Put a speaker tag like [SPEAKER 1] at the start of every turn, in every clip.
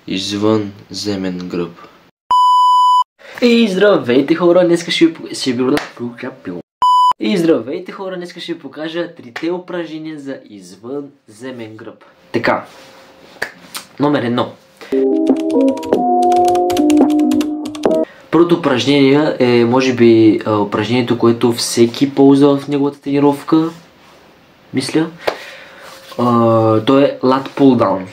[SPEAKER 1] извънземен гръб. И здравейте хора, днес ще ви покажа трите упражнения за извънземен гръб. Така, номер 1. Първото упражнение е, може би, упражнението, което всеки ползва в неговата тренировка, мисля. То е Lat Pull Down.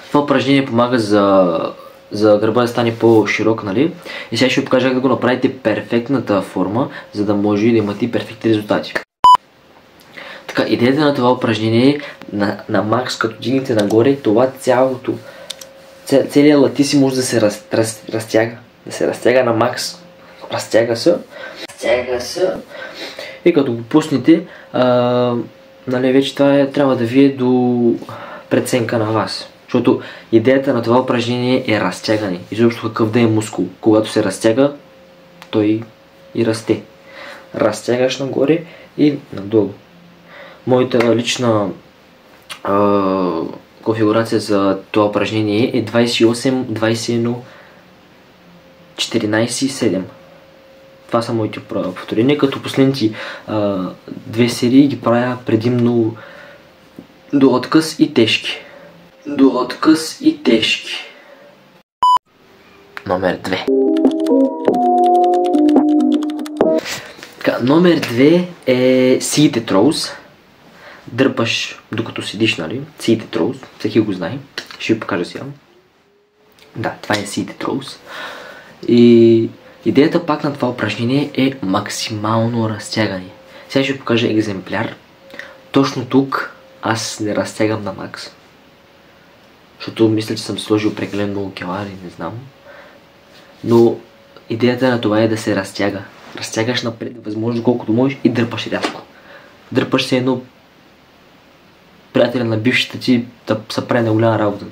[SPEAKER 1] Това упражнение помага за гърба да стане по-широк, нали? И сега ще ви покажа как да го направите перфектната форма, за да може да имате перфектни резултати. Така, идеята на това упражнение е на макс, като дигнете нагоре, това целият латисимус да се разтяга. Да се разтяга на макс. Разтяга се. И като го пуснете, нали, вече това трябва да ви е до преценка на вас. Защото идеята на това упражнение е разтягане. Изобщо какъв да е мускул. Когато се разтяга, той и расте. Разтягаш нагоре и надолу. Моята лична конфигурация за това упражнение е 28, 21, 14 и 7. Това са моите повторения, като последните две серии ги правя предимно до откъс и тежки. Номер 2. Така, номер 2 е Seated Rows. Дърпаш докато седиш, нали? Seated Rows. Всеки го знае. Ще ви покажа сега. Да, това е Seated Rows. И идеята пак на това упражнение е максимално разтягане. Сега ще ви покажа екземпляр. Точно тук аз не разтягам на макс. Защото мисля, че съм сложил прекалено много килари, не знам. Но идеята на това е да се разтяга. Разтягаш напред, възможно колкото можеш и дърпаш рязко. Дърпаш се едно приятеля на бившата ти да се прави на голяма работа.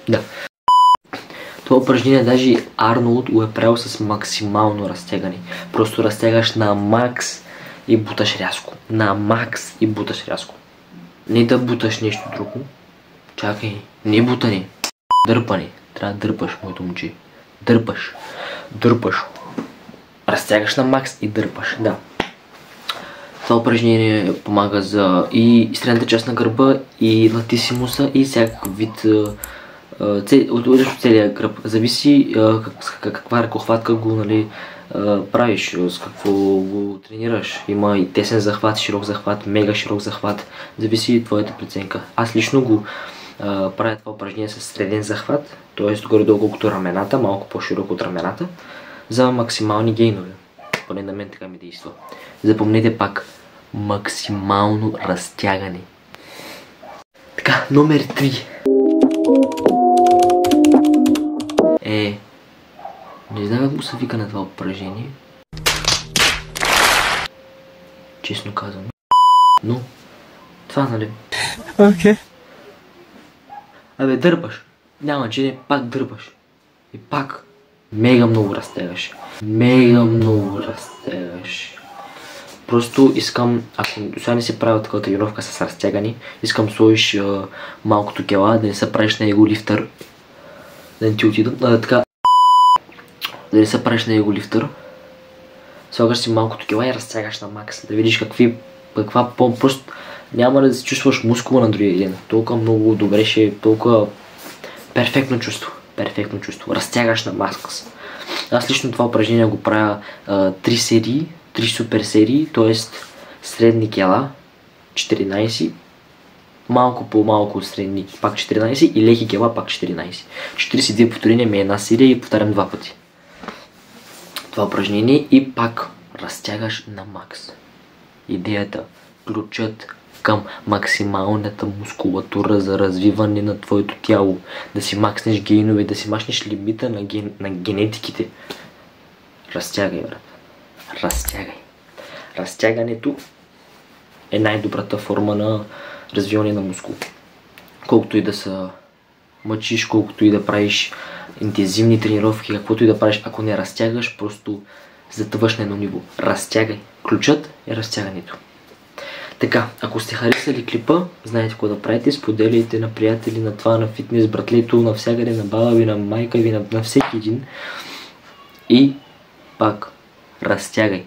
[SPEAKER 1] Да. Това упражнение даже Арнолд го е правил с максимално разтягане. Просто разтягаш на макс и буташ рязко. Не да буташ нещо друго. Чакай, не бутане. Дърпане. Трябва да дърпаш, моето момче. Дърпаш. Разтягаш на макс и дърпаш, да. Това упражнение помага за и средната част на гърба, и латисимуса, и всякакъв вид от целия гръб. Зависи каква ръкохватка го, нали, правиш, с какво го тренираш. Има и тесен захват, широк захват, мега широк захват. Зависи от твоята преценка. Аз лично го правя това упражнение с среден захват, т.е. горе-долу колкото рамената, малко по-широко от рамената, за максимални гейнове. Поне на мен така ми действа. Запомнете пак, максимално разтягане. Така, номер 3. Не знам как му се вика на това упражнение. Честно казвам. Но, това, нали? Окей. Абе, дърпаш. Няма че не, пак дърпаш. И пак мега много разтягаш. Просто искам, ако сега не се правя такава тренировка с разтягане, искам да сложиш малкото кела, да не се правиш на его лифтър. Да не ти отида. Така. Да не се правиш на его лифтър. Слагаш си малкото кела и разтягаш на макс. Да видиш каква просто няма да се чувстваш мускула на другия ден. Толкова много добре ще е, толкова перфектно чувство. Разтягаш на макс. Аз лично това упражнение го правя 3 серии, 3 супер серии, т.е. средни кела 14, малко по-малко средни пак 14 и леки кела пак 14. 42 повторения ми е една серия и повтарям 2 пъти. Това упражнение и пак разтягаш на макс. Идеята, ключът към максималната мускулатура за развиване на твоето тяло. Да си макснеш гейнове, да си махнеш лимита на генетиките. Разтягай, брат. Разтягането е най-добрата форма на развиване на мускул. Колкото и да се мъчиш, колкото и да правиш интензивни тренировки, каквото и да правиш, ако не разтягаш, просто затъваш на едно ниво. Разтягай. Ключът е разтягането. Така, ако сте харесали клипа, знаете какво да правите, споделяйте на приятели, на това, на фитнес, братлето, навсякъде, на баба ви, на майка ви, на всеки един. И пак, разтягай.